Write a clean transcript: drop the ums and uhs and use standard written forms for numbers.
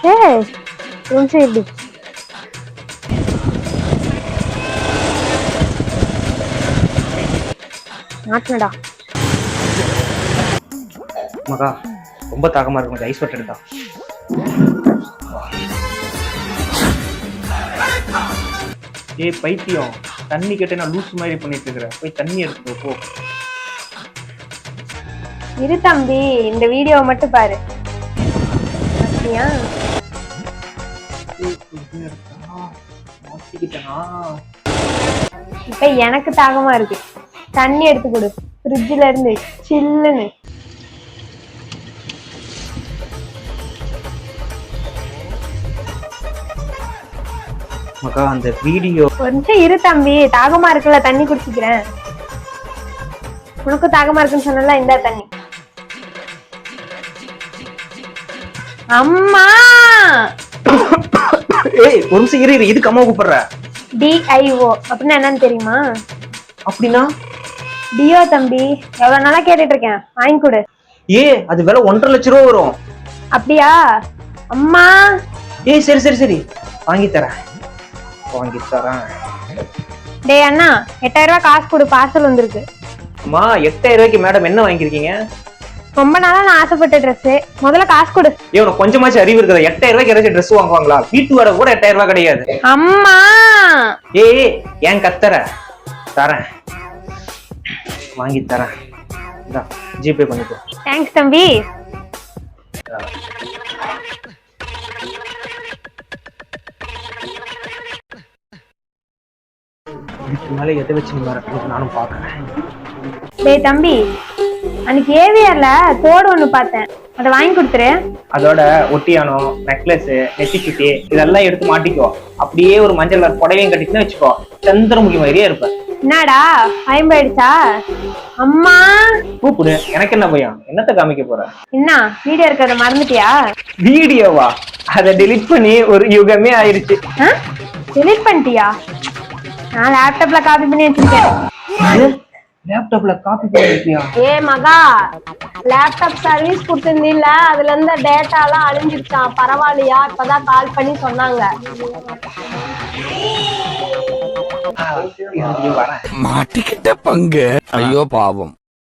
ஏய் கொஞ்சம் எப்படி மாட்டினடா மகா ரொம்ப தாகமா இருக்கு, கொஞ்சம் ஐஸ் வாட்டர் எடுத்தா. ஏய் பைத்தியம், தண்ணி கேட்டு நான் லூஸ் மாதிரி பண்ணிட்டு இருக்கிறேன், போய் தண்ணி எடுத்துக்கோ போ. இரு தம்பி, இந்த வீடியோவை மட்டும் பாரு. அப்படியா? இப்ப எனக்கு தாகமா இருக்கு, தண்ணி எடுத்து கொடு ஃப்ரிட்ஜ்ல இருந்து சில்லுன்னு. மகா அந்த வீடியோ ஒரு நிமிஷம் இரு தம்பி, தாகமா இருக்குல்ல, தண்ணி குடிச்சுக்கிறேன். உனக்கு தாகமா இருக்குன்னு சொன்னல, இந்த தண்ணி. அம்மா ஏய் ஒரு நிமிஷம் இரு, இதுக்கு அம்மா கூப்பிடுற? டிஐஓ அப்படின்னா என்னன்னு தெரியுமா? அப்படின்னா டியோ தம்பி, எவ்வளவு நாளா கேட்டுட்டு இருக்கேன், வாங்கி கொடு. ஏ அது விலை 1.5 லட்சம் ரூபா வரும். அப்படியா? அம்மா ஏய் சரி சரி சரி, வாங்கி தரேன். டேய் அண்ணா, 8000 ரூபாய் காசு கொடு, பார்சல் வந்திருக்கு. அம்மா 8000 ரூபாய்க்கு மேடம் என்ன வாங்கிருக்கீங்க? ரொம்ப நாளா நான் ஆசைப்பட்ட ட்ரெஸ், முதல்ல காசு கொடு. ஏய் உனக்கு கொஞ்சமாச்சும் அறிவு இருக்குதா? 8000 ரூபாய்க்கு யாராச்சும் ட்ரெஸ் வாங்குவாங்களா? வீட்டு வாடகை கூட 8000 ரூபாய் கிடையாது. அம்மா ஏய் ஏன் கத்துற? தரேன், வாங்கி தரேன், இந்தா ஜிபே பண்ணிக்கோ. தேங்க்ஸ் தம்பி. இதுக்கு மேல எதை வச்சு நீ வர நானும் பாக்குறேன். டேய் தம்பி, அன்னைக்கு ஏவிஆர்ல தோடு ஒண்ணு பார்த்தேன், அதை வாங்கி கொடுத்துரு. அதோட ஒட்டியானம், நெக்லஸ், நெத்திச்சுட்டி இதெல்லாம் எடுத்து மாட்டிக்கோ. அப்படியே ஒரு மஞ்சள் கலர் புடவையும் கட்டிச்சுன்னு வச்சுக்கோ, சந்திரமுகி மாதிரியே இருப்ப. என்னடா பயன்படுச்சா? அம்மா கூப்பிடு, எனக்கு என்ன பயம்? என்னத்த காமிக்க போற? என்ன வீடியோ இருக்கிறத மறந்துட்டியா? வீடியோவா? அதை டெலிட் பண்ணி ஒரு யுகமே ஆயிருச்சு. டெலிட் பண்ணிட்டியா? நான் லேப்டாப்ல காப்பி பண்ணி வச்சிருக்கேன். லேப்டாப்ல காப்பி பண்ணிருக்கியா? ஏ மகா, லேப்டாப் சர்வீஸ் கொடுத்திருந்தீல்ல, அதுல இருந்த டேட்டா எல்லாம் அழிஞ்சிருச்சான். பரவாயில்லையா? இப்பதான் கால் பண்ணி சொன்னாங்க. மாட்டிக்கிட்ட பங்கு. ஐயோ பாவம்.